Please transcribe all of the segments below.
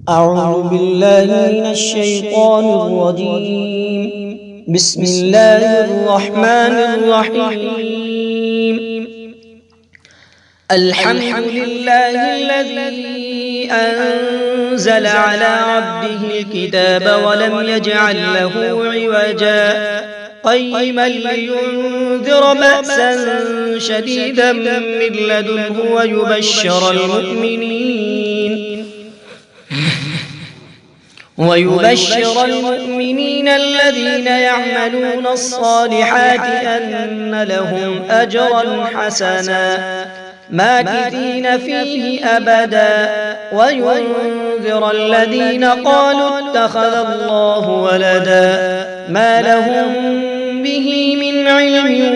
أعوذ بالله من الشيطان الرجيم. بسم الله الرحمن الرحيم. الحمد لله الذي أنزل على عبده الكتاب ولم يجعل له عوجا قيما لينذر بأسا شديدا من لدنه ويبشر المؤمنين الذين يعملون الصالحات أن لهم أجرا حسنا ماكثين فيه أبدا وينذر الذين قالوا اتخذ الله ولدا ما لهم به من علم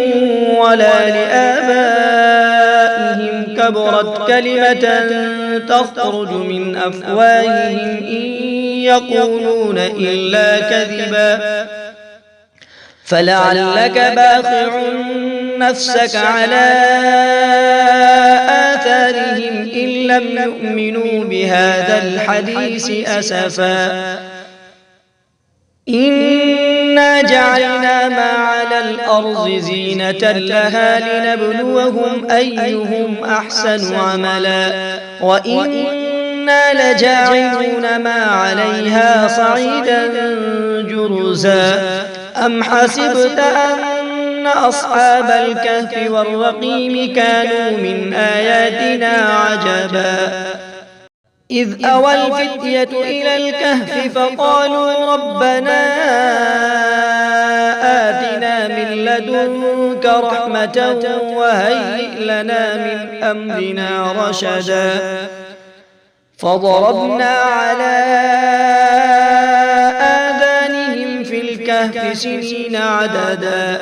ولا لآبائهم كبرت كلمة تخرج من أفواههم إن يقولون إلا كذبا فلعلك باخع نفسك على آثارهم إن لم يؤمنوا بهذا الحديث أسفا إنا جعلنا ما على الأرض زينة لها لنبلوهم أيهم أحسن عملا وإنا لجاعلون ما عليها صعيدا جرزا أم حسبت أن أصحاب الكهف والرقيم كانوا من آياتنا عجبا إذ أوى الفتية إلى الكهف فقالوا ربنا آتنا من لدنك رحمة وهيئ لنا من أمرنا رشدا فضربنا على آذانهم في الكهف سنين عددا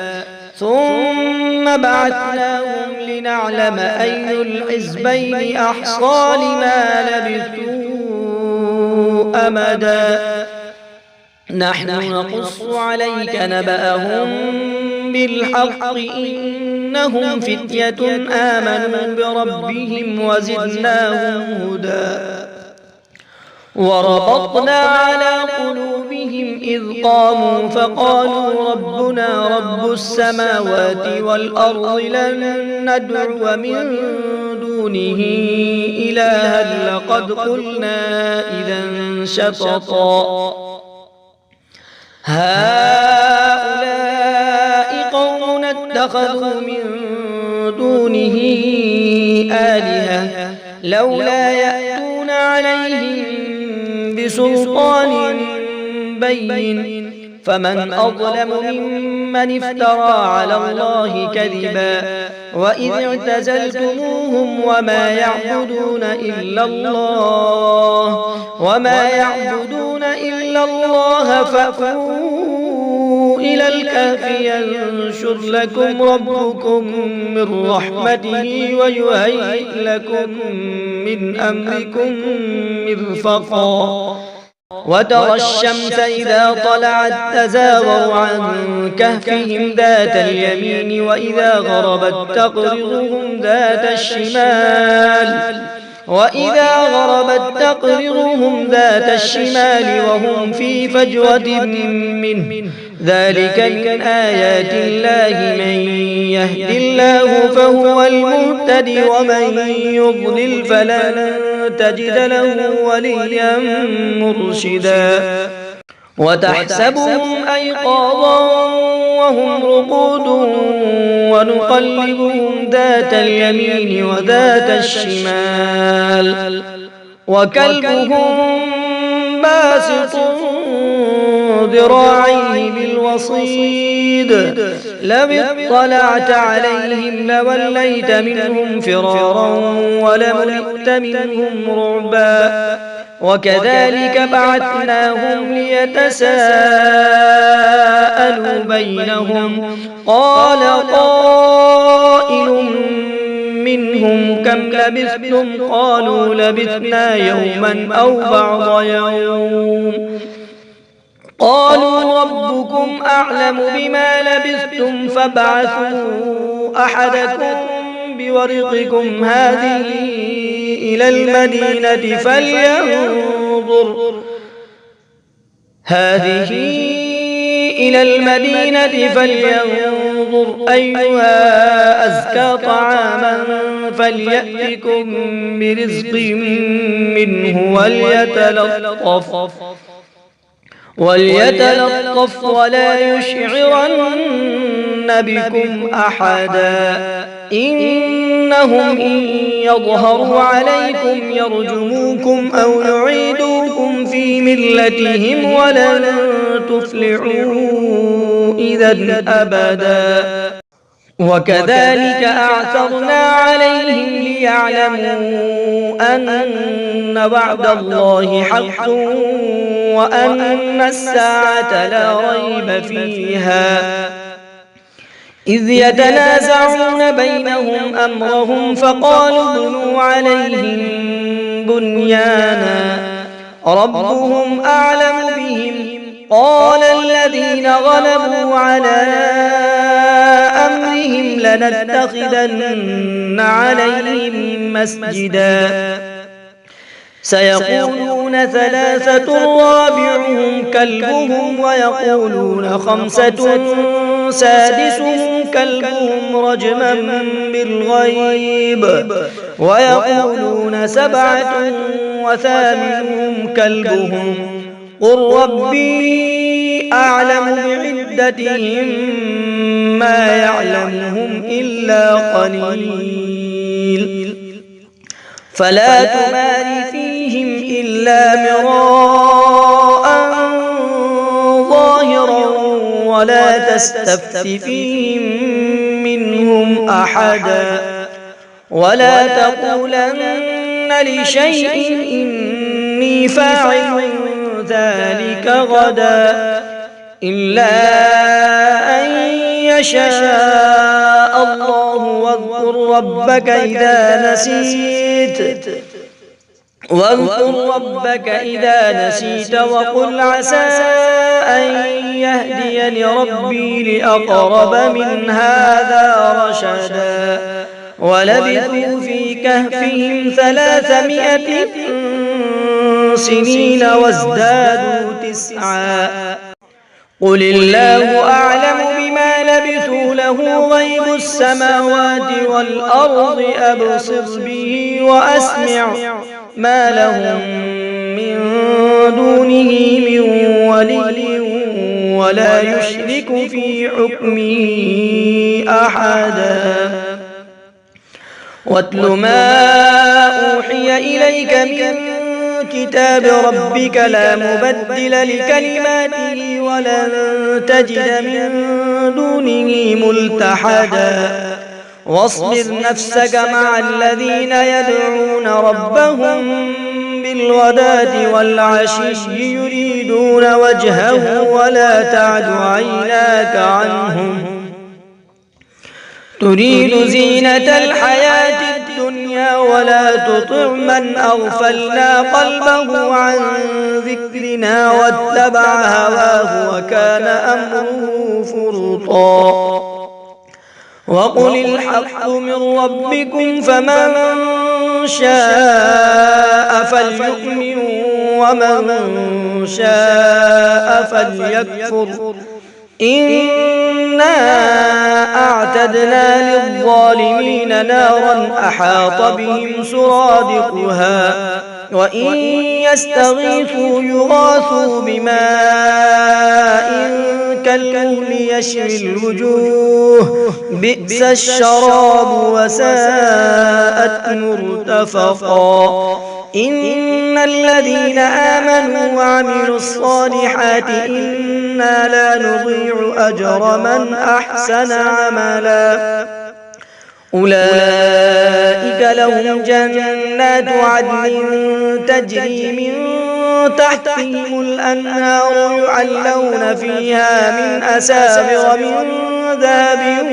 ثم بعثناهم لنعلم أي الحزبين أحصى لما لبثوا أمدا نحن نقص عليك نبأهم بالحق إنهم فتية آمنوا بربهم وزدناهم هدى وربطنا على قلوبهم إذ قاموا فقالوا ربنا رب السماوات والأرض لن ندعو من دونه إلها لقد قلنا إذا شططا هؤلاء قوم اتخذوا من دونه آلهة لولا يأتون عليهم بسلطان بين فمن أظلم ممن افترى على الله كذبا وإذ اعتزلتموهم وما يعبدون إلا الله فأووا إلى الكهف ينشر لكم ربكم من رحمته ويهيئ لكم من أمركم مرفقا وترى الشمس إذا طلعت تزاور عن كهفهم ذات اليمين وإذا غربت تقرضهم ذات الشمال وهم في فجوة منه ذلك من آيات الله من يهد الله فهو المهتد ومن يضلل فلن تجد له وليا مرشدا وتحسبهم أيقاظا وهم رقود ونقلبهم ذات اليمين وذات الشمال وكلبهم باسط ذراعيه بالوصيد لو اطلعت عليهم لوليت منهم فرارا ولملئت منهم رعبا وكذلك بعثناهم ليتساءلوا بينهم قال قائل منهم كم لبثتم قالوا لبثنا يوما أو بعض يوم قالوا ربكم أعلم بما لبثتم فابعثوا أحدكم بورقكم هذه إلى المدينة فلينظر فلينظر هذه إلى المدينة فلينظر أيها أزكى طعاما فليأتكم برزق منه وليتلطف ولا يشعرن بكم أحدا إنهم إن يظهروا عليكم يرجموكم أو يعيدوكم في ملتهم ولن تفلحوا إذا أبدا وكذلك أعثرنا عليهم ليعلموا أن وعد الله حق وأن الساعة لا ريب فيها إذ يتنازعون بينهم أمرهم فقالوا ابنوا عليهم بنيانا ربهم أعلم بهم قال الذين غلبوا على أمرهم لنتخذن عليهم مسجدا سيقولون ثلاثة رابعهم كلبهم ويقولون خمسة سادسهم كلبهم رجما بالغيب ويقولون سبعة وثامنهم كلبهم قل ربي أعلم بعدتهم ما يعلمهم إلا قليل فلا تمار فيهم إلا مراء ظاهرا ولا تستفت فيهم منهم أحدا ولا تقولن لشيء إني فاعل ذلك غدا إلا أن يشاء الله واذكر ربك إذا نسيت وقل عسى أن يهديني ربي لأقرب من هذا رشدا ولبثوا في كهفهم 300 سنين وازدادوا 9 قل الله أعلم بما لبثوا له غيب السماوات والأرض أبصر به وأسمع ما لهم من دونه من ولي ولا يشرك في حكمه أحدا واتل ما أوحي إليك من كتاب ربك لا مبدل لكلماته ولن تجد من دونه ملتحدا واصبر نفسك مع الذين يدعون ربهم بالغداة والعشي يريدون وجهه ولا تعد عيناك عنهم تريد زينة الحياة الدنيا ولا تطع من أغفلنا قلبه عن ذكرنا واتبع هواه وكان أمره فرطا وقل الحق من ربكم فمن شاء فليؤمن ومن شاء فليكفر إنا أعتدنا للظالمين نارا أحاط بهم سرادقها وإن يستغيثوا يغاثوا بماء كالمهل يشوي الوجوه بئس الشراب وساءت مرتفقا إن الذين آمنوا وعملوا الصالحات إنا لا نضيع أجر من أحسن عملا أولئك لهم جنات عدن تجري من تحتهم الأنهار يعلون فيها من أساور من ذهب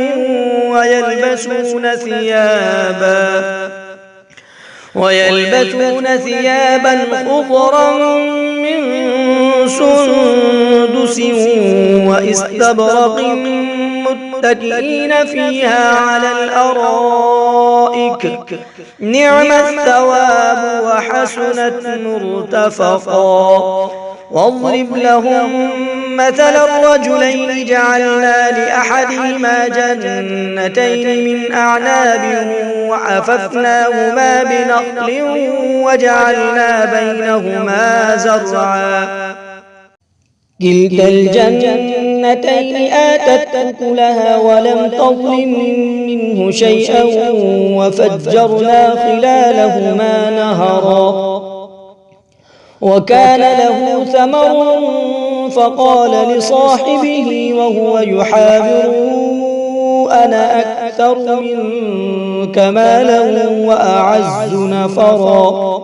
ويلبسون ثيابا خضرا من سندس وإستبرق متكئين فيها على الأرائك نعم الثواب وحسنت مرتفقا واضرب لهم مثل الرجلين جعلنا لأحدهما جنتين من أعناب وحففناهما بنخل وجعلنا بينهما زرعا كلتا الجنتين آتت أكلها ولم تظلم منه شيئا وفجرنا خلالهما نهرا وكان له ثمر فقال لصاحبه وهو يحاوره أنا أكثر منك مالا وأعز نفرا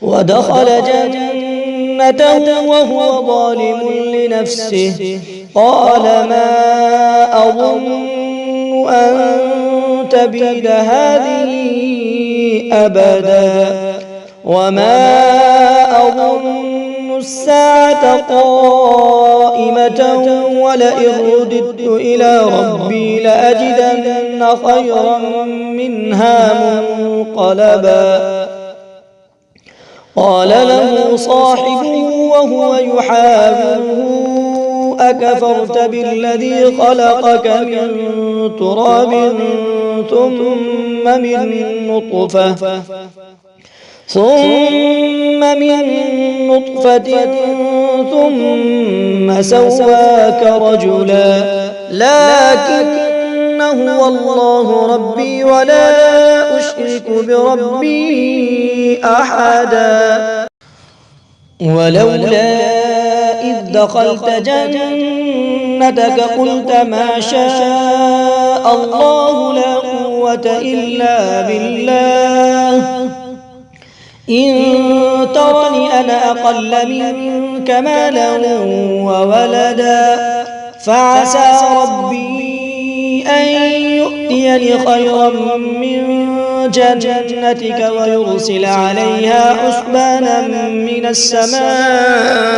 ودخل جنته وهو ظالم لنفسه قال ما أظن أن تبيد هذه أبدا وما أظن الساعة قائمة ولئن رددت إلى ربي لأجدن خيرا منها منقلبا قال له صاحبه وهو يحاوره أكفرت بالذي خلقك من تراب ثم من نطفة ثم سواك رجلا لكن هو الله ربي ولا أشرك بربي أحدا ولولا إذ دخلت جنتك قلت ما شاء الله لا قوة إلا بالله إن ترني أنا أقل منك مالا وولدا فعسى ربي أن يؤتيني خيرا من جنتك ويرسل عليها حسبانا من السماء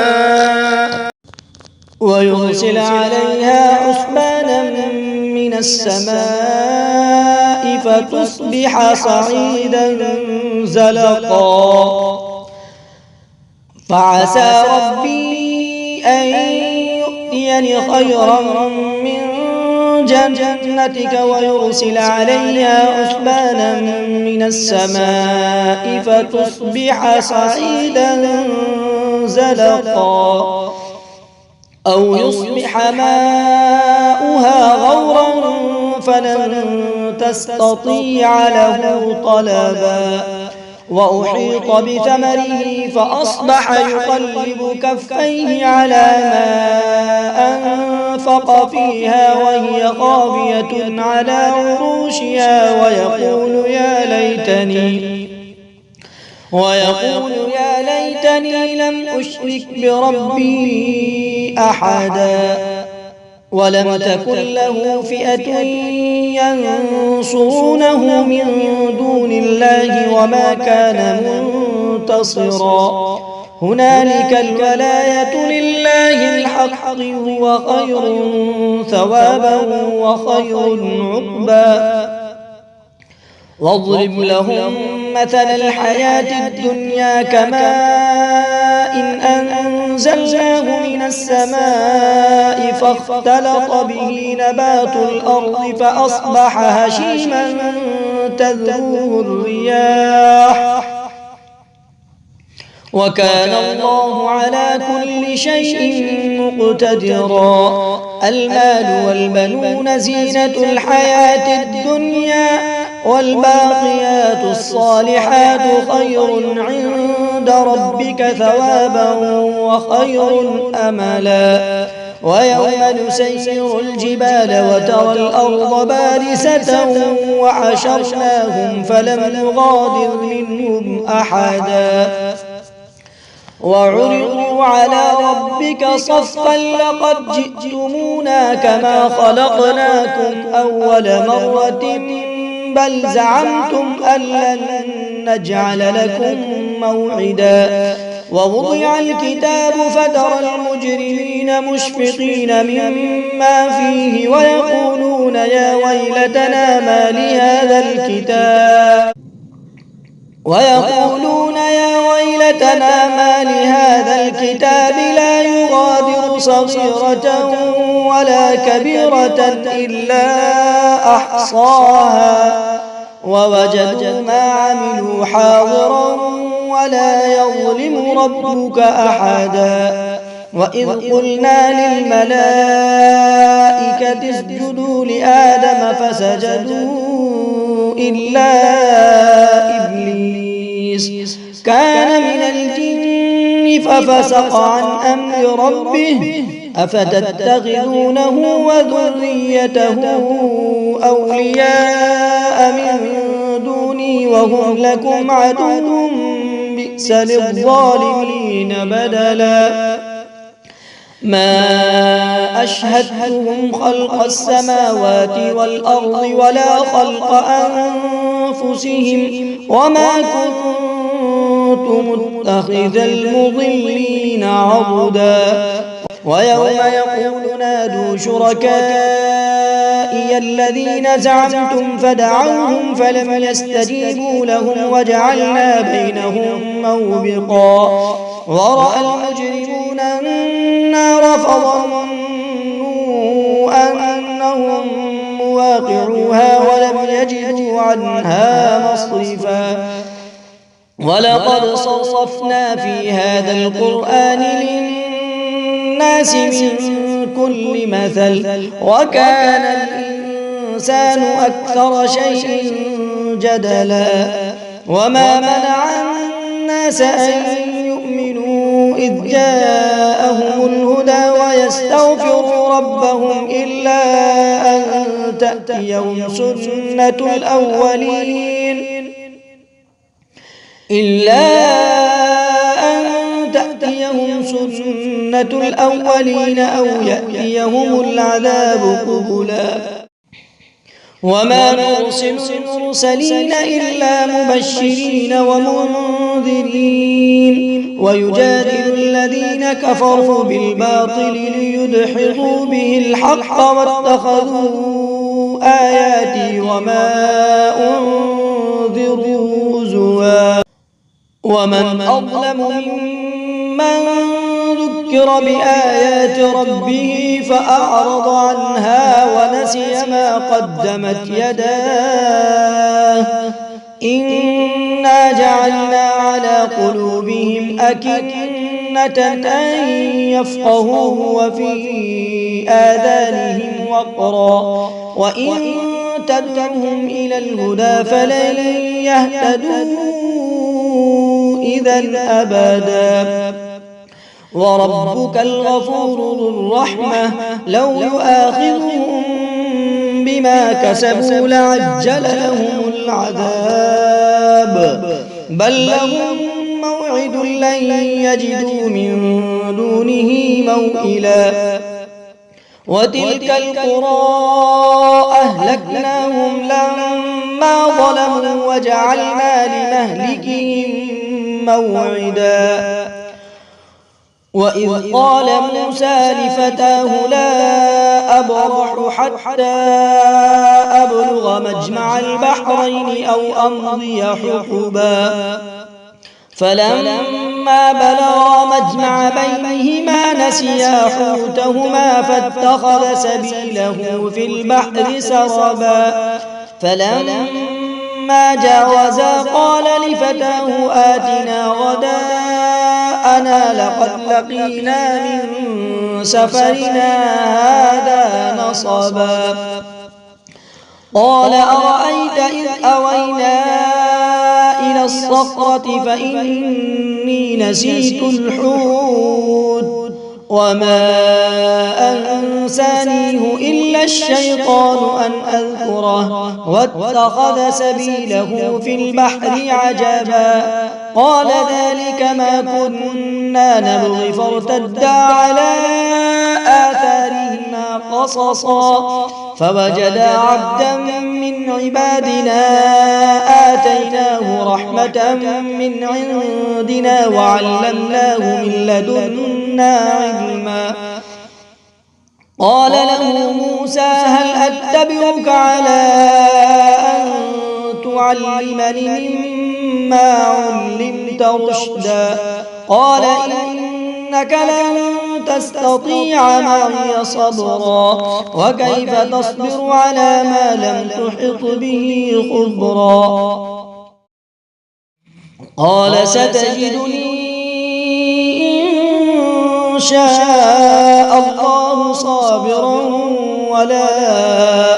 فتصبح صعيدا زلقا فعسى ربي أن يؤتيني خيرا من جنتك ويرسل عليها حسبانا من السماء فتصبح صعيدا زلقا أو يصبح ماؤها غورا فلن تستطيع له طلبا وأحيط بثمره فأصبح يقلب كفيه على ما أنفق فيها وهي خاوية على عروشها ويقول يا ليتني لم أشرك بربي أحدا ولم تكن له فئة ينصرونه من دون الله وما كان منتصرا هنالك الولاية لله الحق هو خير ثوابا وخير عقبا واضرب لهم مثل الحياة الدنيا كماء إن أنزلناه من السماء فاختلط به نبات الأرض فأصبح هشيما تذروه الرياح وكان الله على كل شيء مقتدرا المال والبنون زينة الحياة الدنيا والباقيات الصالحات خير عند ربك ثوابا وخير أملا ويوم نسير الجبال وترى الأرض بارزة وحشرناهم فلم نغادر منهم أحدا وعرضوا على ربك صفا لقد جئتمونا كما خلقناكم أول مرة بل زعمتم أن لن نجعل لكم موعدا ووضع الكتاب فترى المجرمين مشفقين مما فيه ويقولون يا ويلتنا ما لهذا الكتاب لا يغادر صغيرة ولا كبيرة إلا أحصاها ووجدوا ما عملوا حاضرا ولا يظلم ربك أحدا وإذ قلنا للملائكة اسجدوا لآدم فسجدوا إلا إبليس كان من الجن ففسق عن أمر ربه أفتتخذونه وذريته أولياء من دوني وهم لكم عدو بئس للظالمين بدلا ما أشهدتهم خلق السماوات والأرض ولا خلق أنفسهم وما كنت متخذ المضلين عضدا ويوم يقول نادوا شركائي الذين زعمتم فدعوهم فلم يستجيبوا لهم وجعلنا بينهم موبقا ورأى المجرمون النار فظنوا أنهم مواقعوها ولم يجدوا عنها مصرفا ولقد صرفنا في هذا القرآن للناس من كل مثل وكان الإنسان أكثر شيء جدلا وما منع الناس أن يؤمنوا إذ جاءهم الهدى ويستغفروا ربهم إلا أن تأتيهم سنة الأولين أو يأتيهم العذاب قبلا وما نرسل المرسلين إلا مبشرين ومنذرين ويجادل الذين كفروا بالباطل ليدحضوا به الحق واتخذوا آياتي وما أنذروا هزوا ومن أظلم ممن ذكر بآيات ربه فأعرض عنها ونسي ما قدمت يداه إنا جعلنا على قلوبهم أكنة أن يفقهوه وفي آذانهم وقرا وإن تدعوهم إلى الهدى فلن يهتدوا إذا أبدا وربك الغفور ذو الرحمة لو يؤاخذهم بما كسبوا لعجل لهم العذاب بل لهم موعد لن يجدوا من دونه موئلا وتلك القرى أهلكناهم لما ظلموا وجعلنا لمهلكهم موعدا وإذ قال موسى لفتاه لا أبرح حتى أبلغ مجمع البحرين أو أمضي حقبا فلما بلغا مجمع بينهما نسيا حوتهما فاتخذ سبيله في البحر سربا فلما جاوزا قال لفتاه آتنا غداءنا لقد لقينا من سفرنا هذا نصبا قال أرأيت إذ أوينا إلى الصخرة فإني نسيت الحوت وما أنسانيه إلا الشيطان أن أذكره واتخذ سبيله في البحر عجبا قال ذلك ما كنا نبغي فارتدا على آثارهما علينا قصصا فوجد عبدا من عبادنا آتيناه رحمة من عندنا وعلمناه من لدنا علما قال له موسى هل أتبعك على أن تعلمني مما علمت رشدا قال إنك لن تستطيع معي صبرا وكيف تصبر على ما لم تحط به خبرا قال ستجدني إن شاء الله صابرا ولا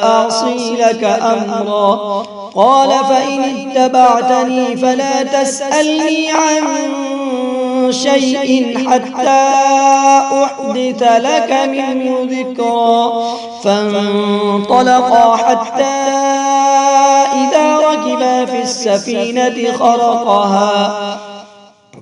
أعصي لك أمرا قال فإن اتبعتني فلا تسألني عن شيء حتى أحدث لك منه ذكرا فانطلقا حتى إذا ركبا في السفينة خرقها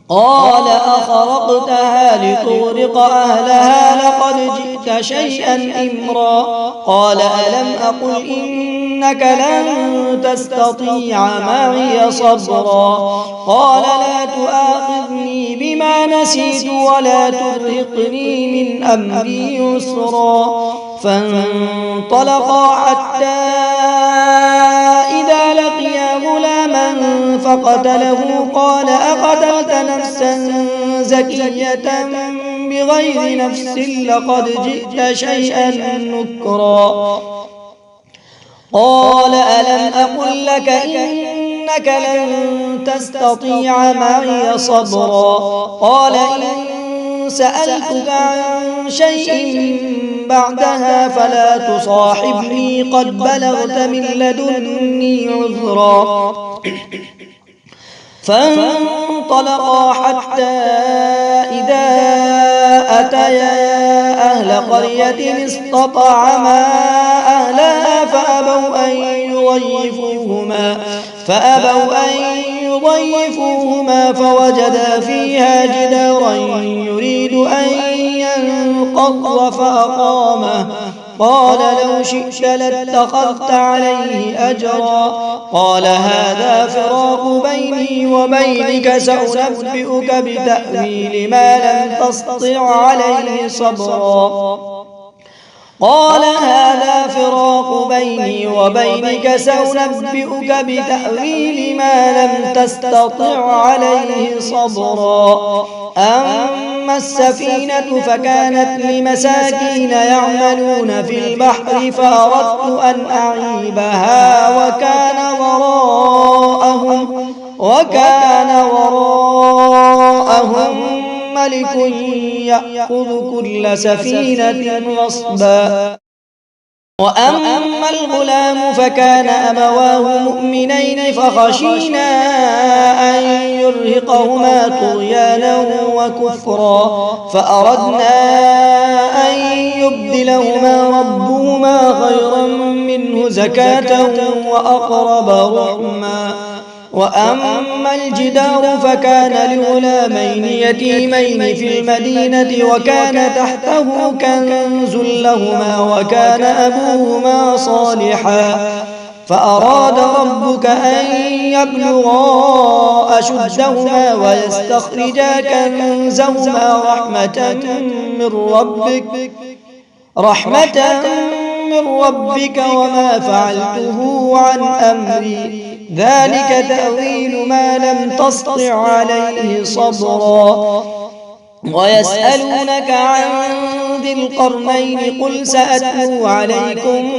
قال أخرقتها لتغرق أهلها لقد جئت شيئا إمرا قال ألم أقل إنك لن تستطيع معي صبرا قال لا تؤاخذني بما نسيت ولا ترهقني من أمري يسرا فانطلقا حتى إذا لقيا غلاما فقتله قال أقتلت نفسا زكية بغير نفس لقد جئت شيئا نكرا قال ألم أقل لك إنك لن تستطيع معي صبرا قال إن سألتك عن شيء بعدها فلا تصاحبني قد بلغت من لدني عذرا فانطلقا حتى إذا أتيا أهل قرية استطعما أهلها فأبوا أن يضيفوهما فوجدا فيها جدارا يريد أن ينقض فأقامه قال لو شئت لاتخذت عليه أجرا قال هذا فراق بيني وبينك سأنبئك بتأويل ما لم تستطع عليه صبرا قال هذا فراق بيني وبينك سأنبئك بتأويل ما لم تستطع عليه صبرا أما السفينة فكانت لمساكين يعملون في البحر فأردت أن أعيبها وكان وراءهم ملك يأخذ كل سفينة غصبا وأما الغلام فكان أبواه مؤمنين فخشينا أن يرهقهما طغيانا وكفرا فأردنا أن يبدلهما ربهما خيرا منه زكاة وأقرب رحما وأما الجدار فكان لغلامين يتيمين في المدينة وكان تحته كنز لهما وكان أبوهما صالحا فأراد ربك أن يبلغا أشدهما ويستخرجا كنزهما رحمة من ربك وما فعلته عن أمري ذلك تأويل ما لم تسطع عليه صبرا ويسألونك عن ذي القرنين قل سأتلو عليكم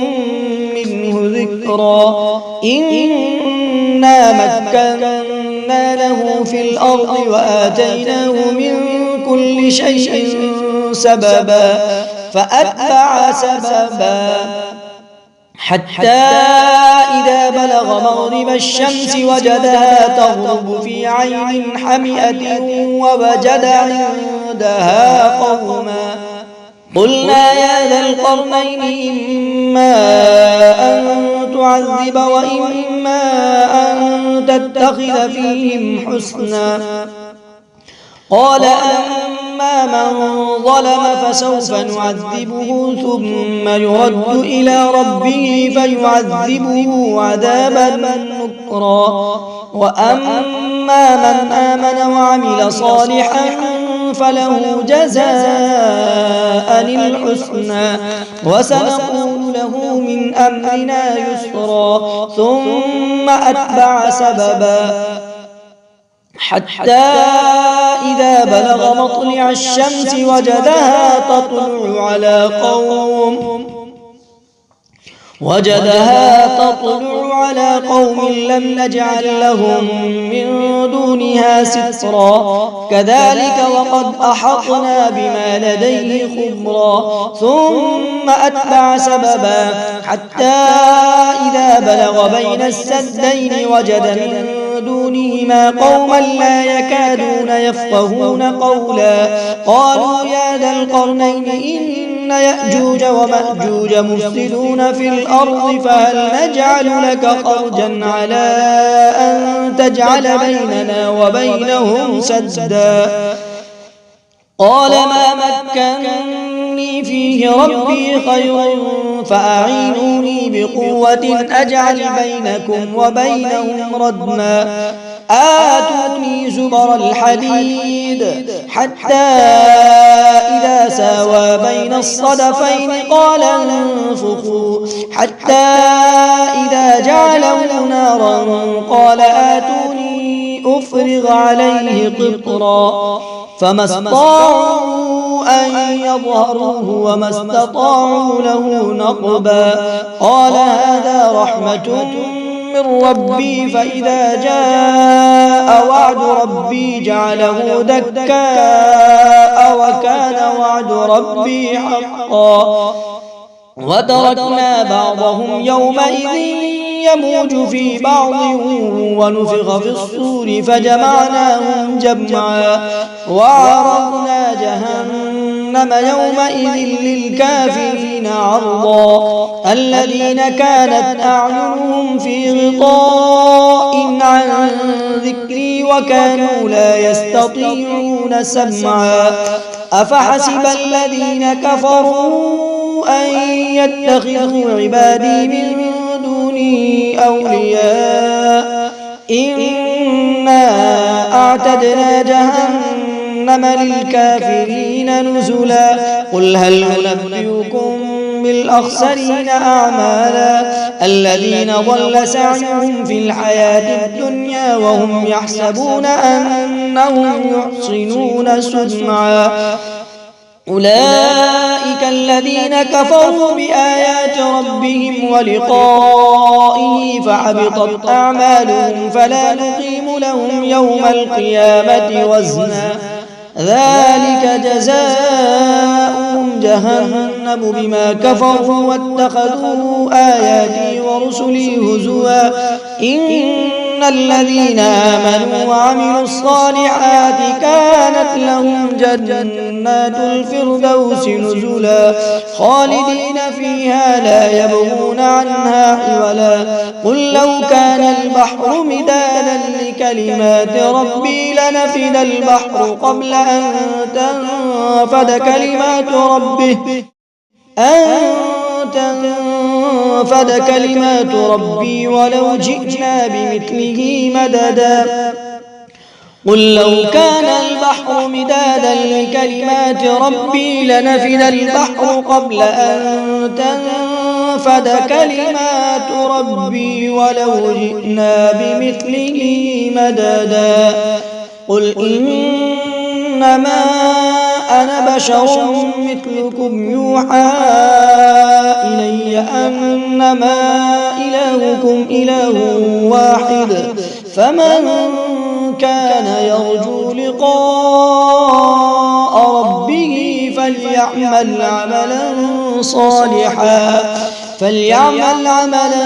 منه ذكرا إنا مكنا له في الأرض وآتيناه من كل شيء سببا فأتبع سببا حتى إذا بلغ مغرب الشمس وجدها تغرب في عين حمئة ووجد عندها قوما قلنا يا ذا القرنين إما أن تعذب وإما أن تتخذ فيهم حسنا قال من ظلم فسوف نعذبه ثم يرد إلى ربه فيعذبه عذابا نكرا وأما من آمن وعمل صالحا فله جزاء الحسنى وسنقول له من أمرنا يسرا ثم أتبع سببا حتى إذا بلغ مطلع الشمس وجدها تطلع على قوم لم نجعل لهم من دونها سترا كذلك وقد أحطنا بما لديه خبرا ثم أتبع سببا حتى إذا بلغ بين السدين وجد من دونهما قوما لا يكادون يفقهون قولا قالوا يا ذا القرنين إن يأجوج ومأجوج مفسدون في الأرض فهل نجعل لك خرجا على أن تجعل بيننا وبينهم سدا قال ما مكنني فيه ربي خير فأعينوني بقوة أجعل بينكم وبينهم ردما آتوني زبر الحديد حتى إذا ساوى بين الصدفين قال انفخوا حتى إذا جعله نارا قال آتوني أفرغ عليه قطرا فما استطاعوا أن يظهروه وما استطاعوا له نقبا قال هذا رحمة من ربي فإذا جاء وعد ربي جعله دكاء وكان وعد ربي حقا وتركنا بعضهم يومئذ يموج في بعض ونفخ في الصور فجمعناهم جمعا وعرضنا جهنم يومئذ للكافرين عرضا الذين كانت أعينهم في غطاء عن ذكري وكانوا لا يستطيعون سمعا أفحسب الذين كفروا أن يتخذوا عبادي من دوني أولياء إنا أعتدنا جهنم للكافرين نزلا قل هل ننبئكم بالأخسرين أعمالا الذين ضل سعيهم في الحياة الدنيا وهم يحسبون أنهم يحسنون صنعا أولئك الذين كفروا بآيات ربهم ولقائه فحبطت أعمالهم فلا نقيم لهم يوم القيامة وزنا ذلك جزاؤهم جهنم بما كفروا واتخذوا آياتي ورسلي هزوا إن الذين آمنوا وعملوا الصالحات كانت لهم جنات الفردوس نزلا خالدين فيها لا يبغون عنها حولا قل لو كان البحر مدادا لكلمات ربي لنفد البحر قبل أن تنفد كلمات ربي ولو جئنا بمثله مددا قل لو كان البحر مدادا لكلمات ربي لنفد البحر قبل أن تنفد كلمات ربي ولو جئنا بمثله مددا قل إنما أنا بشر مثلكم يوحى إلي أنما إلهكم إله واحد فمن كان يرجو لقاء ربه فليعمل عملا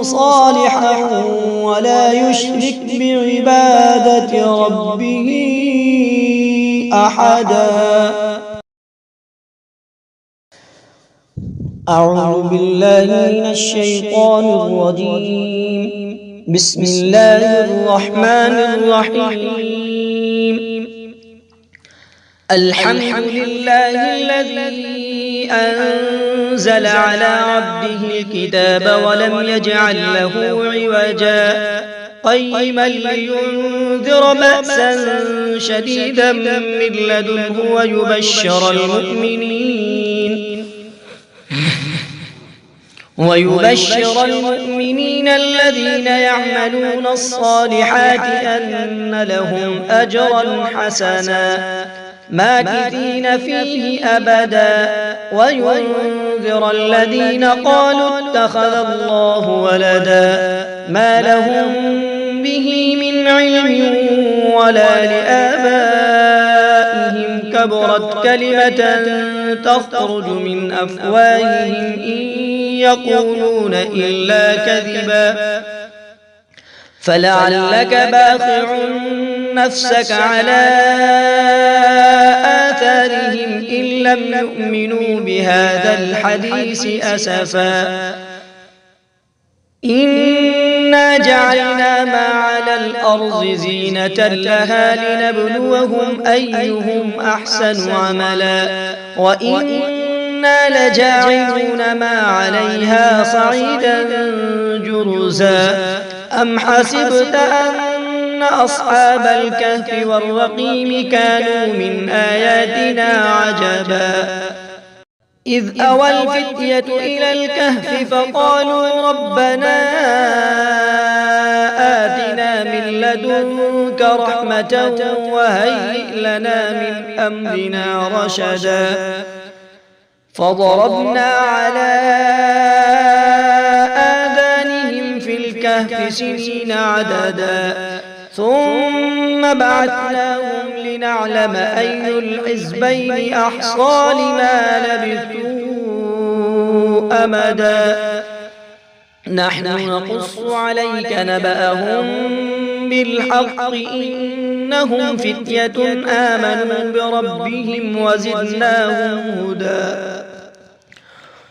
صالحا ولا يشرك بعبادة ربه أحدا. أعوذ بالله من الشيطان الرجيم. بسم الله الرحمن الرحيم. الحمد لله الذي أنزل على عبده الكتاب ولم يجعل له عوجا قيما لينذر بأسا شديدا من لدنه ويبشر المؤمنين الذين يعملون الصالحات أن لهم أجرا حسنا ماكثين فيه أبدا وينذر الذين قالوا اتخذ الله ولدا ما لهم به من علم ولا لآبائهم كبرت كلمة تخرج من أفواههم إن يقولون إلا كذبا فلعلك باخع نفسك على آثارهم إن لم يؤمنوا بهذا الحديث أسفا إنا جعلنا ما على الأرض زينة لها لنبلوهم أيهم أحسن عملا وإنا لجاعلون ما عليها صعيدا جرزا أم حسبت أن أصحاب الكهف والرقيم كانوا من آياتنا عجبا إذ أوى الفتية إلى الكهف فقالوا ربنا آتنا من لدنك رحمة وهيئ لنا من أمرنا رشدا فضربنا على آذانهم في الكهف سنين عددا ثم بعثناهم لنعلم أي الحزبين أحصى لما لبثوا أمدا نحن نقص عليك نبأهم بالحق إنهم فتية آمنوا بربهم وزدناهم هدى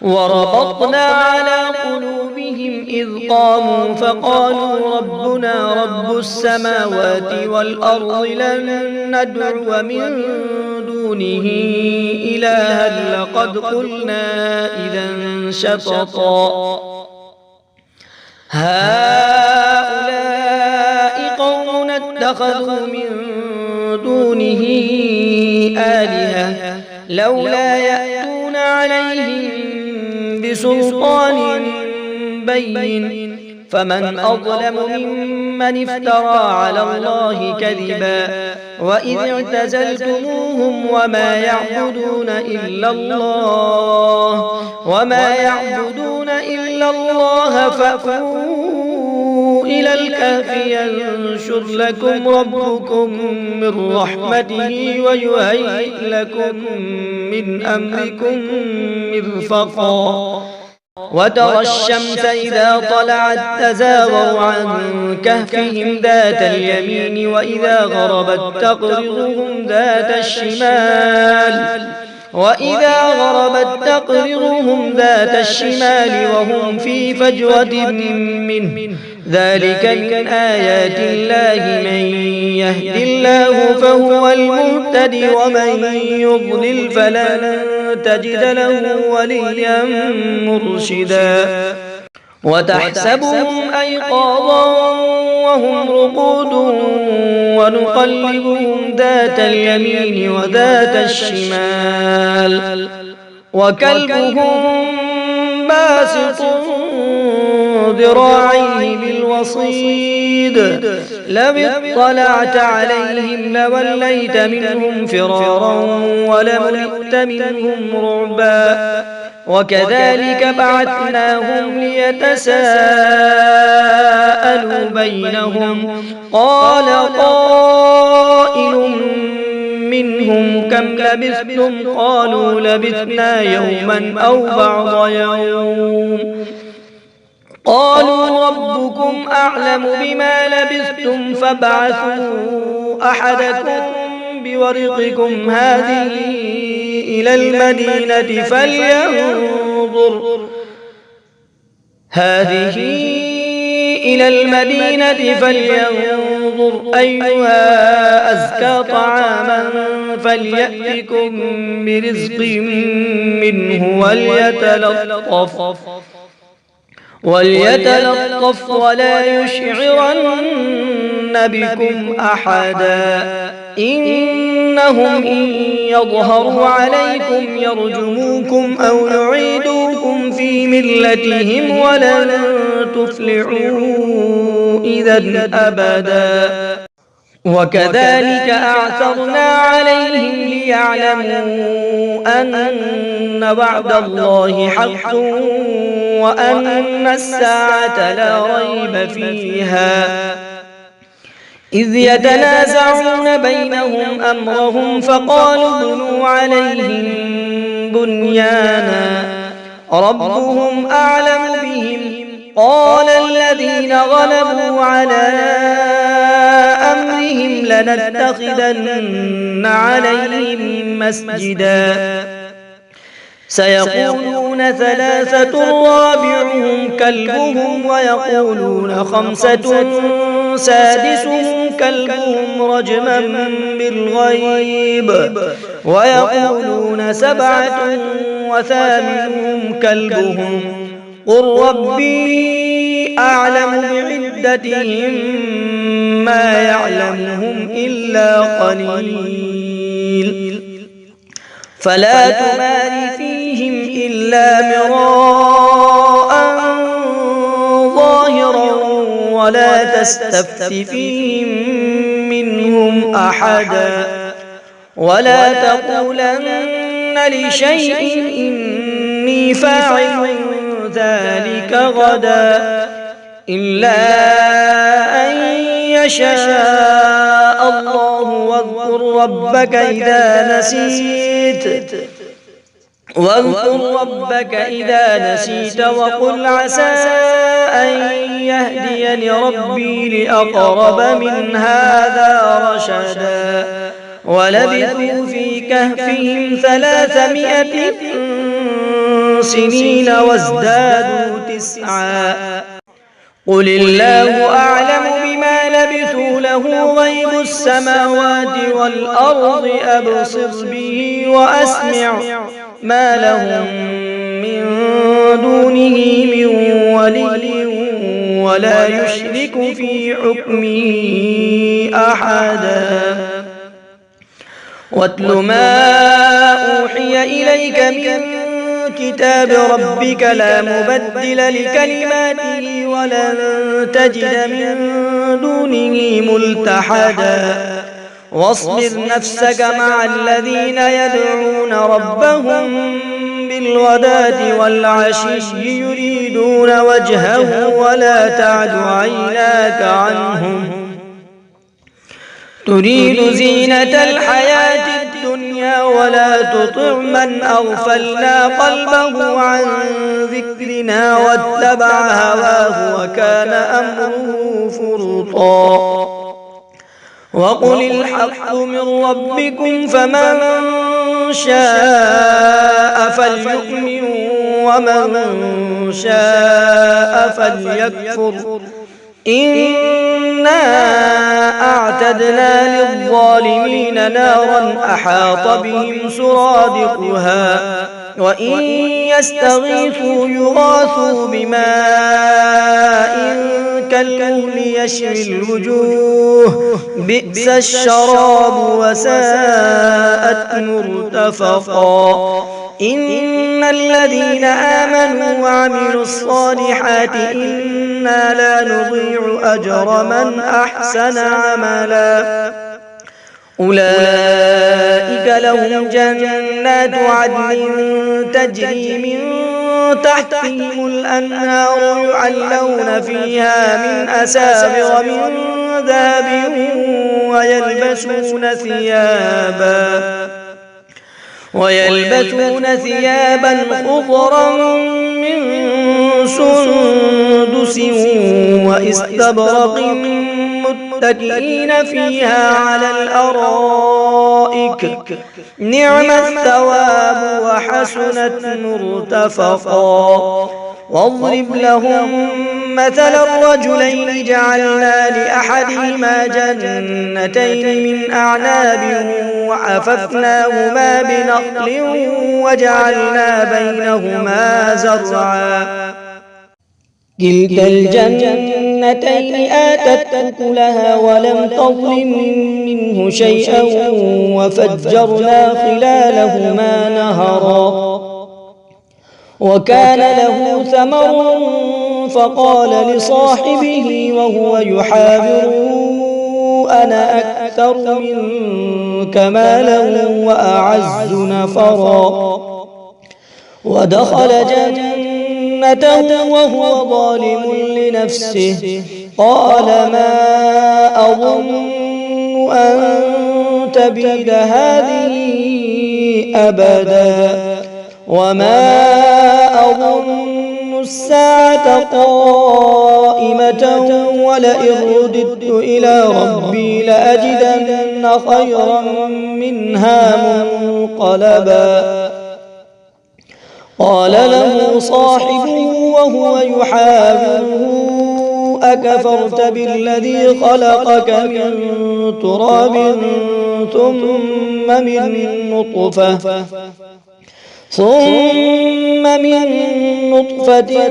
وربطنا على قلوبهم إذ قاموا فقالوا ربنا رب السماوات والأرض لن ندعو من دونه إلها لقد قلنا إذا شططا هؤلاء قوم اتخذوا من دونه آلهة لولا يأتون عليهم بسلطان بين فمن أظلم ممن افترى على الله كذبا وإذ اعتزلتموهم وما يعبدون إلا الله فأووا إلى الكهف ينشر لكم ربكم من رحمته ويهيئ لكم من أمركم مرفقا وترى الشمس إذا طلعت تزاور عن كهفهم ذات اليمين وإذا غربت تقرضهم ذات الشمال وهم في فجوة منه ذلك من آيات الله من يهد الله فهو المهتدي ومن يضلل فلن تجد له وليا مرشدا وتحسبهم أيقاظا وهم رقود ونقلبهم ذات اليمين وذات الشمال وكلبهم باسط ذراعيه بالوصيد لو اطلعت عليهم لوليت منهم فرارا ولملئت منهم رعبا وكذلك بعثناهم ليتساءلوا بينهم قال قائل منهم كم لبثتم قالوا لبثنا يوما أو بعض يوم قالوا ربكم أعلم بما لبثتم فابعثوا أحدكم بورقكم هذه إلى المدينة فلينظر أيها أزكى طعاما فليأتكم برزق منه وليتلطف ولا يشعرن بكم أحدا إنهم إن يظهروا عليكم يرجموكم أو يعيدوكم في ملتهم ولن تفلحوا إذا أبدا وكذلك أعثرنا عليهم ليعلموا أن وعد الله حق وأن الساعة لا ريب فيها إذ يتنازعون بينهم أمرهم فقالوا ابنوا عليهم بنيانا ربهم أعلم بهم قال الذين غلبوا على أمرهم لنتخذن عليهم مسجدا سيقولون ثلاثة رابعهم كلبهم ويقولون خمسة سادسهم كلبهم رجما بالغيب ويقولون سبعة وثامنهم كلبهم قل ربي أعلم بعدتهم ما يعلمهم إلا قليل فلا تمار فيهم إلا مراء ظاهرا ولا تستفت فيهم منهم أحدا ولا تقولن لشيء إني فاعل ذلك غدا إلا أن يشاء الله واذكر ربك إذا نسيت وقل عسى أن يهديني ربي لأقرب من هذا رشدا ولبثوا في كهفهم 300 سنين وازدادوا 9 قل الله أعلم بما لبثوا له غيب السماوات والأرض أبصر به وأسمع ما لهم من دونه من ولي ولا يشرك في حكمه أحدا واتل ما أوحي إليك من كتاب ربك لا مبدل لكلماته ولن تجد من دونه ملتحدا واصبر نفسك مع الذين يدعون ربهم بالغداة والعشي يريدون وجهه ولا تعد عيناك عنهم تريد زينة الحياة الدنيا ولا تطع من أغفلنا قلبه عن ذكرنا واتبع هواه وكان أمره فرطا وقل الحق من ربكم فمن شاء فليؤمن ومن شاء فليكفر إنا أعتدنا للظالمين نارا أحاط بهم سرادقها وإن يستغيثوا يغاثوا بماء كالمهل يشوي الوجوه بئس الشراب وساءت مرتفقا إن الذين آمنوا وعملوا الصالحات إنا لا نضيع أجر من أحسن عملا أولئك لهم جنات عدن تجري من تحتهم الأنهار يحلون فيها من أساور من ذهب ويلبسون ثيابا خضرا من سندس واستبرق متكئين فيها على الأرائك نعم الثواب وحسنت مرتفقا واضرب لهم مثل الرجلين جعلنا لأحدهما جنتين من أعناب وحففناهما بنخل وجعلنا بينهما زرعا كلتا الجنتين آتت أكلها ولم تظلم منه شيئا وفجرنا خلالهما نهرا وكان له ثمر فقال لصاحبه وهو يحاوره أنا أكثر منك مالا وأعز نفرا ودخل جنته وهو ظالم لنفسه قال ما أظن أن تبيد هذه أبدا وما أظن الساعة قائمة ولئن رددت إلى ربي لأجدن خيرا منها منقلبا قال له صاحبه وهو يحاوره أكفرت بالذي خلقك من تراب ثم من نطفة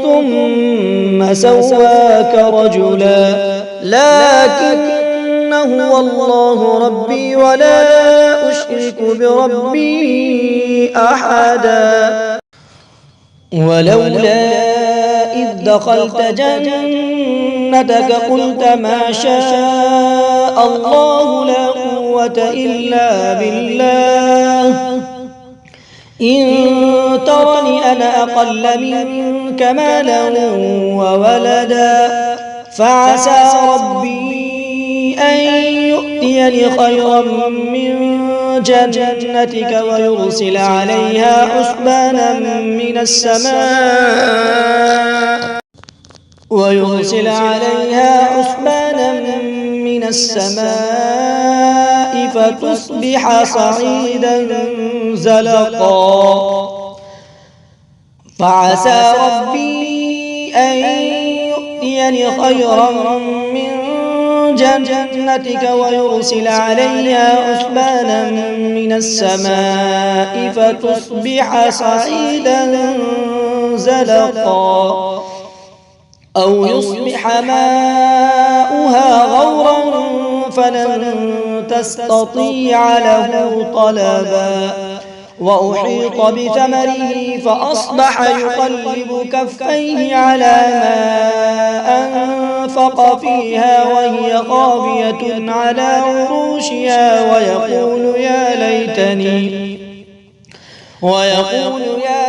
ثم سواك رجلا لكن هو الله ربي ولا أشرك بربي أحدا ولولا إذ دخلت جنتك قلت ما شاء الله لا قوة إلا بالله إن ترني أنا أقل منك مالا وولدا فعسى ربي أن يؤتيني خيرا من جنتك ويرسل عليها حسبانا من السماء فتصبح صعيدا زلقا فعسى ربي أن يؤتيني خيرا من جنتك ويرسل عليها حسبانا من السماء فتصبح صعيدا زلقا أو يصبح ماؤها غورا فلن تستطيع له طلبا وأحيط بثمره فأصبح يقلب كفيه على ما أنفق فيها وهي خاوية على عروشها ويقول يا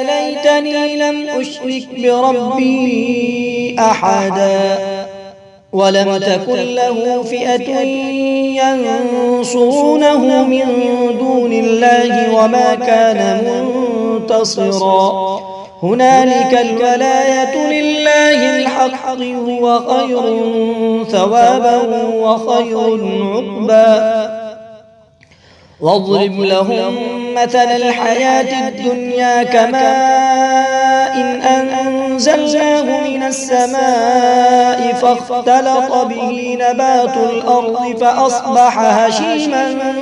ليتني لم أشرك بربي أحدا ولم تكن له فئة ينصرونه من دون الله وما كان منتصرا هنالك الولاية لله الحق هو خير ثوابا وخير عقبا واضرب لهم مثل الحياة الدنيا كماء إن أنزلناه من السماء فاختلط به نبات الأرض فأصبح هشيما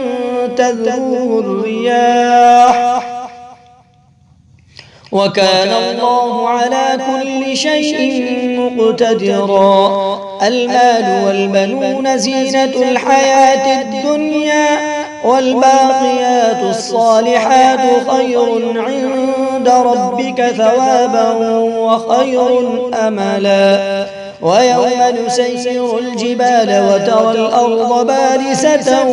تذروه الرياح وكان الله على كل شيء مقتدرا المال والبنون زينة الحياة الدنيا والباقيات الصالحات خير عند ربك ثوابا وخير أملا ويوم نسير الجبال وترى الأرض بارزة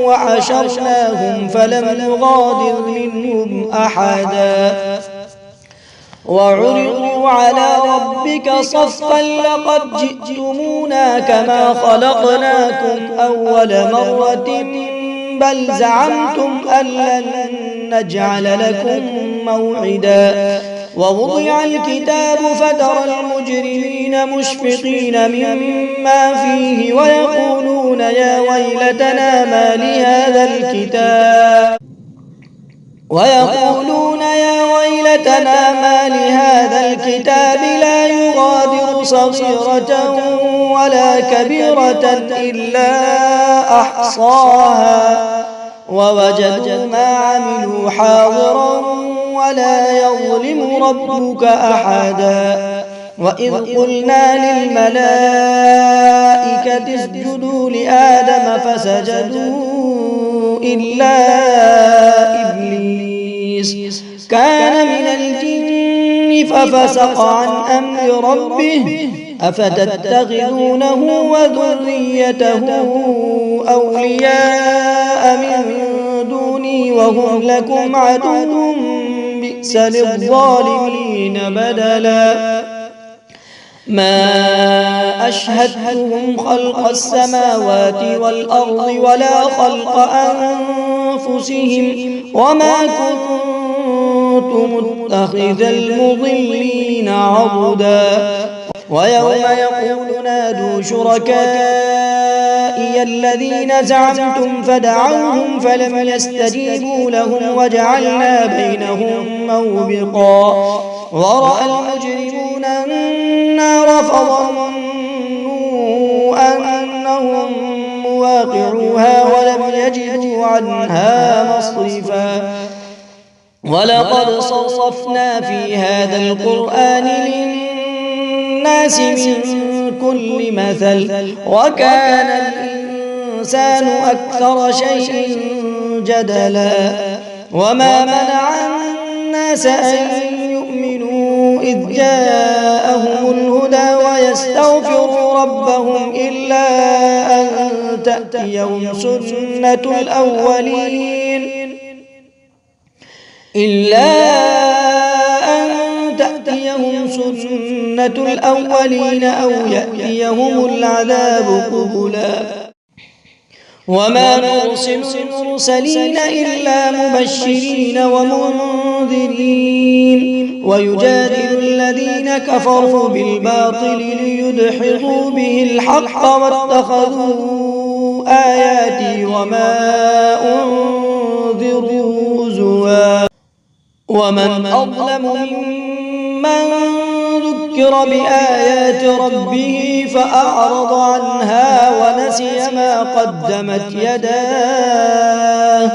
وحشرناهم فلم نغادر منهم أحدا وعرضوا على ربك صفا لقد جئتمونا كما خلقناكم أول مرة بل زعمتم أن لن نجعل لكم موعدا ووضع الكتاب فترى المجرمين مشفقين مما فيه ويقولون يا ويلتنا ما لهذا الكتاب ويقولون يا ويلتنا ما لهذا الكتاب لا يغادر صغيرة ولا كبيرة إلا أحصاها ووجدوا ما عملوا حاضرا ولا يظلم ربك أحدا. وإذ قلنا للملائكة اسجدوا لآدم فسجدوا إلا إبليس كان من الجن ففسق عن أمر ربه أفتتخذونه وذريته أولياء من دوني وهم لكم عدو بئس للظالمين بدلا. ما أشهدتهم خلق السماوات والأرض ولا خلق أنفسهم وما كنت متخذ المضلين عضدا. ويوم يقول نادوا شركائي الذين زعمتم فدعوهم فلم يستجيبوا لهم وجعلنا بينهم موبقا. ورأى المجرمون النار فظنوا أنهم مواقعوها ولم يجدوا عنها مصرفا. ولقد صرفنا في هذا القرآن للناس من كل مثل وكان الإنسان أكثر شيء جدلا. وما منع الناس أن يؤمنوا إذ جاءهم الهدى ويستغفروا ربهم إلا أن تأتيهم سنة الأولين أو يأتيهم العذاب قبلا. وما نرسل المرسلين إلا مبشرين ومنذرين ويجادل الذين كفروا بالباطل ليدحضوا به الحق واتخذوا آياتي وما أنذروا هزوا. ومن أظلم ممن ذكر بآيات ربه فأعرض عنها ونسي ما قدمت يداه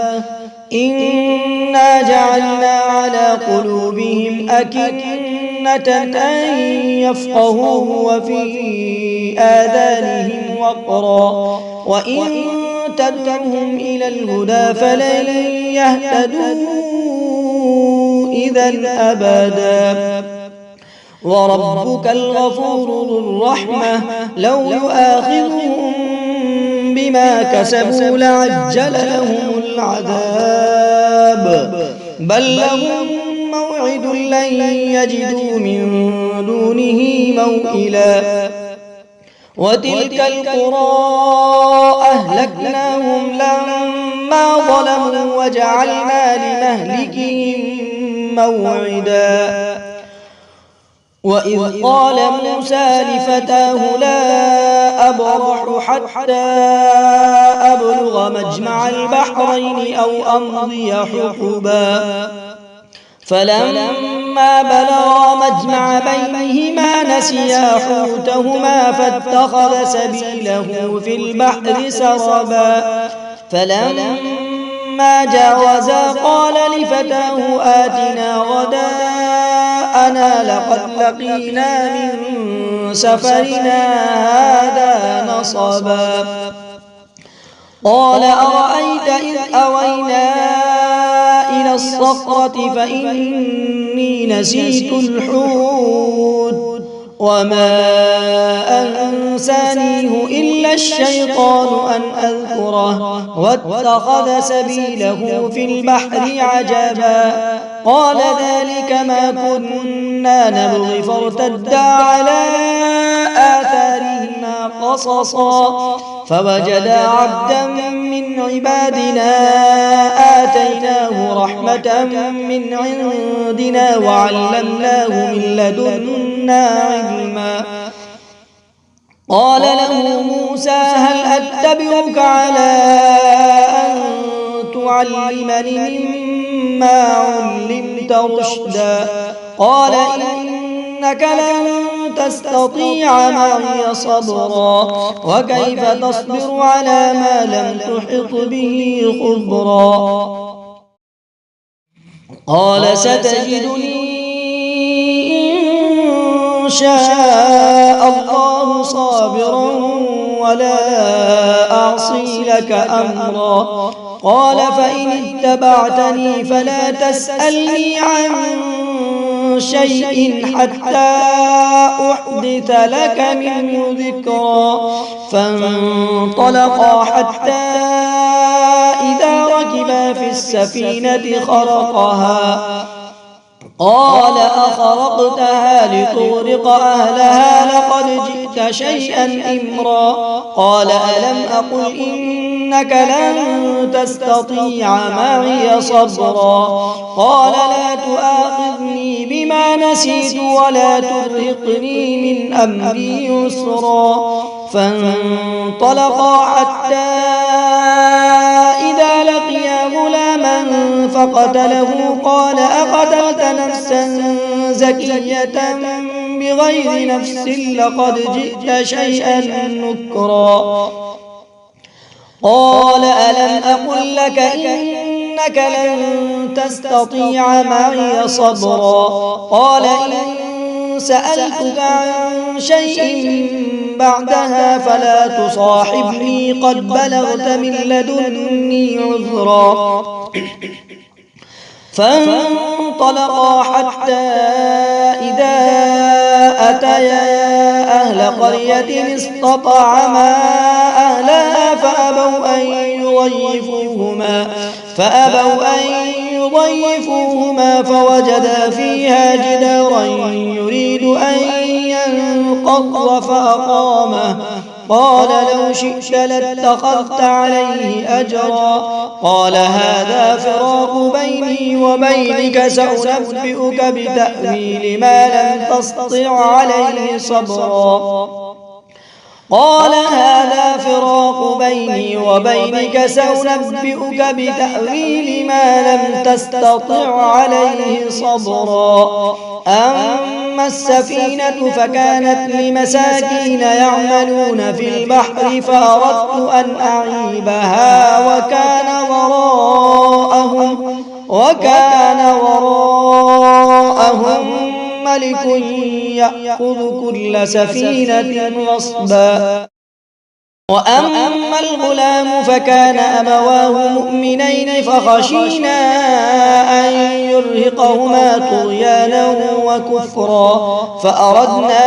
إنا جعلنا على قلوبهم أكنة أن يفقهوه وفي آذانهم وقرا وإن تدعهم إلى الهدى فلن يهتدوا إذا أبدا. وربك الغفور ذو الرحمة لو يؤاخذهم بما كسبوا لعجل لهم العذاب بل لهم موعد لن يجدوا من دونه موئلا. وتلك القرى أهلكناهم لما ظلموا وجعلنا لمهلكهم موعدا. وإذ قال موسى لفتاه لا أبرح حتى أبلغ مجمع البحرين أو أمضي حقبا فلما بلغا مجمع بينهما نسيا حوتهما فاتخذ سبيله في البحر سربا. فلما جاوزا قال لفتاه آتنا غداءنا لقد لقينا من سفرنا هذا نصبا. قال أرأيت إذ أوينا إلى الصخرة فإني نسيت الحوت وما أنسانيه إلا الشيطان أن أذكره واتخذ سبيله في البحر عجبا. قال ذلك ما كنا نبغي فارتدا على آثارهما قصصا فوجدا عبدا من عبادنا آتيناه رحمة من عندنا وعلمناه من لدنا علما. قال له موسى هل أتبعك على أن تعلمني مما علمت رشدا قال إنك لن تستطيع معي صبرا وكيف تصبر على ما لم تحط به خبرا قال ستجدني إن شاء الله صابرا ولا أعصي لك أمرا قال فإن اتبعتني فلا تسألني عن شيء حتى أحدث لك منه ذكرا فانطلقا حتى إذا ركبا في السفينة خرقها قال أخرقتها لتغرق أهلها لقد جئت شيئا إمرا قال ألم أقل إنك لن تستطيع معي صبرا قال لا تؤاخذني بما نسيت ولا ترهقني من أمري يسرا فانطلقا حتى إذا لقيا غلاما فقتله قال أقتلت نفسا زكية بغير نفس لقد جئت شيئا نكرا قال ألم أقل لك إنك لن تستطيع معي صبرا قال إن سألتك عن شيء بعدها فلا تصاحبني قد بلغت من لدني عذرا فانطلقا حتى إذا أتيا أهل قرية استطعما أهلها فأبوا أن يضيفوهما فوجدا فيها جدارا يريد أن ينقض فأقامه قال لو شئت لاتخذت عليه أجرا قال هذا فراق بيني وبينك سأنبئك بتأويل ما لم تستطع عليه صبرا قال هذا فراق بيني وبينك سأنبئك بتأويل ما لم تستطع عليه صبرا أما السفينة فكانت لمساكين يعملون في البحر فأردت أن أعيبها وكان وراءهم ملك يأخذ كل سفينة غصبا وأما الغلام فكان أبواه مؤمنين فخشينا أن يرهقهما طغيانا وكفرا فأردنا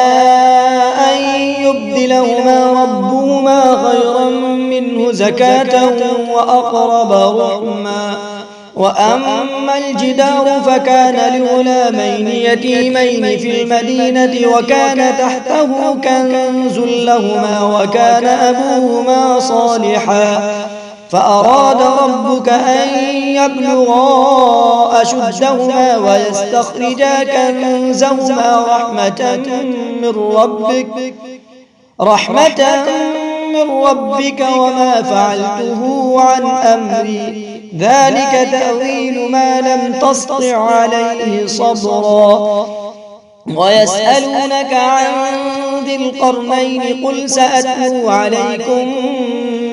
أن يبدلهما ربهما خيرا منه زكاة وأقرب رحما وأما الجدار فكان لغلامين يتيمين في المدينة وكان تحته كنز لهما وكان أبوهما صالحا فأراد ربك أن يبلغا أشدهما ويستخرجا كنزهما رحمة من ربك وما فعلته عن أمري ذلك تأويل ما لم تسطع عليه صبرا ويسألونك عن ذي القرنين قل سأتلو عليكم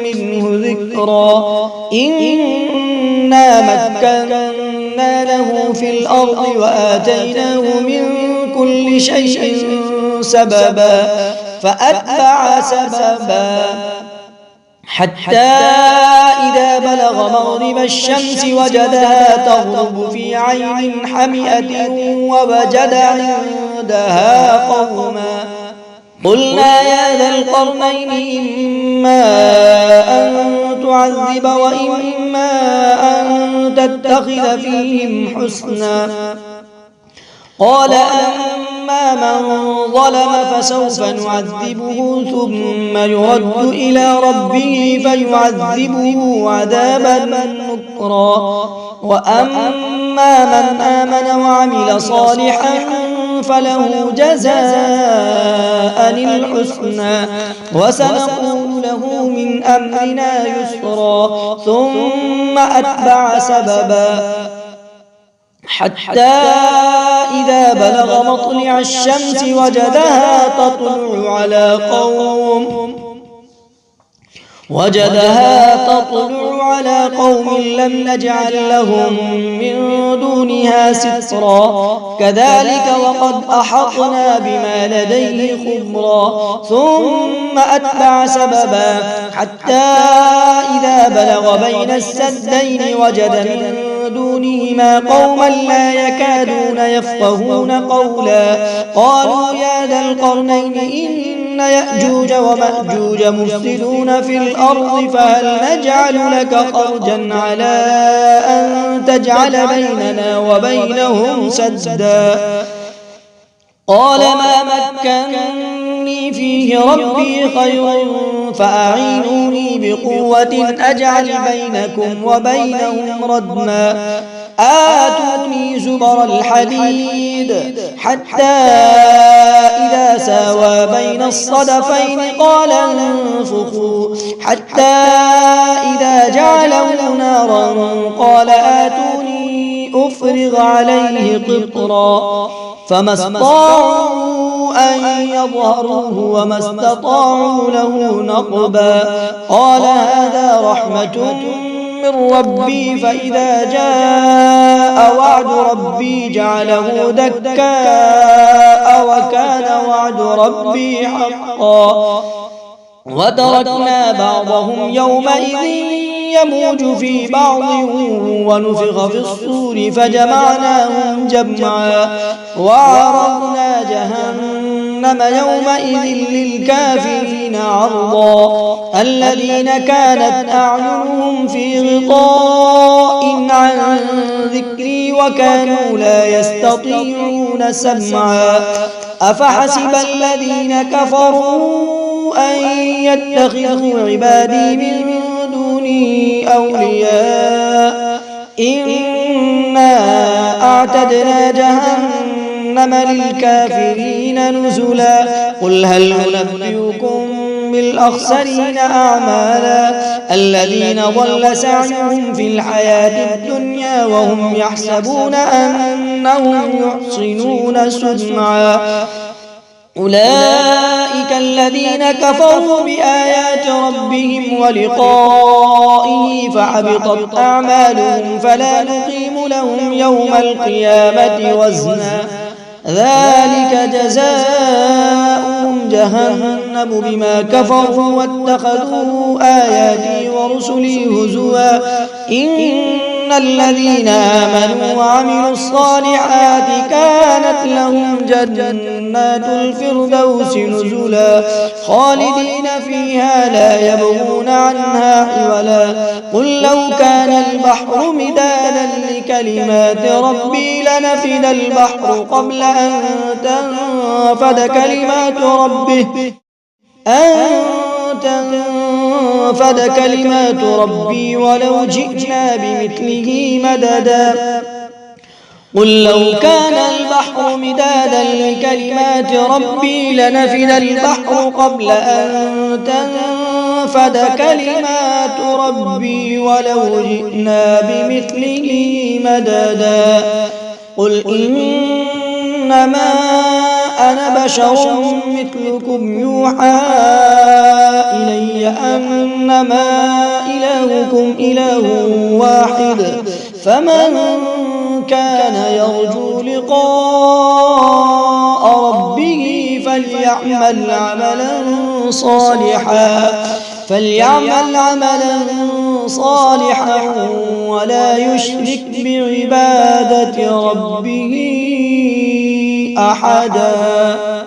منه ذكرا إنا مكنا له في الأرض وآتيناه من كل شيء سببا فأتبع سببا حتى إذا بلغ مغرب الشمس وجدها تغرب في عين حمئة ووجد عندها قوما قلنا يا ذا القرنين إما أن تعذب وإما أن تتخذ فيهم حسنا قال أما من ظلم فسوف نعذبه ثم يرد إلى ربه فيعذبه عذابا نكرا وأما من آمن وعمل صالحا فله جزاء الحسنى وسنقول له من أمرنا يسرا ثم أتبع سببا حتى إذا بلغ مطلع الشمس وجدها تطلع على قوم لم نجعل لهم من دونها سترا كذلك وقد أحطنا بما لديه خبرا ثم أتبع سببا حتى إذا بلغ بين السدين وجد من دونهما قوما لا يكادون يفقهون قولا قالوا يا ذا القرنين إن يأجوج ومأجوج مفسدون في الأرض فهل نجعل لك خرجا على أن تجعل بيننا وبينهم سدا قال ما مكنني فيه ربي خير فأعينوني بقوة أجعل بينكم وبينهم ردما آتوني زبر الحديد حتى إذا ساوى بين الصدفين قال انفخوا حتى إذا جعله نارا قال آتوني أفرغ عليه قطرا فما استطاعوا أن يظهروه وما استطاعوا له نقبا قال هذا رحمة من ربي فإذا جاء وعد ربي جعله دكاء وكان وعد ربي حقا وتركنا بعضهم يومئذ يموج في بعض ونفخ في الصور فجمعناهم جمعا وعرضنا جهنم يومئذ للكافرين عرضا الذين كانت أعينهم في غطاء عن ذكري وكانوا لا يستطيعون سمعا أفحسب الذين كفروا أن يتخذوا عبادي من دوني أولياء إنا أعتدنا جهنم للكافرين نزلا قل هل ننبئكم بالأخسرين أعمالا الذين ضل سعيهم في الحياة الدنيا وهم يحسبون أنهم يحسنون صنعا أولئك الذين كفروا بآيات ربهم ولقائه فحبطت أعمالهم فلا نقيم لهم يوم القيامة وزنا ذلك جزاؤهم جهنم بما كفروا واتخذوا آياتي ورسلي هزوا إن الذين آمنوا وعملوا الصالحات كانت لهم جنات الفردوس نزلا خالدين فيها لا يبغون عنها حولا قل لو كان البحر مدادا لكلمات ربي لنفد البحر قبل أن تنفد كلمات ربي ولو جئنا بمثله مددا قل لو كان البحر مدادا لكلمات ربي لنفد البحر قبل أن تنفد كلمات ربي ولو جئنا بمثله مددا قل إنما أنا بشر مثلكم يوحى إلي أنما إلهكم إله واحد فمن كان يرجو لقاء ربه فليعمل عملا صالحا ولا يشرك بعبادة ربه أحدا.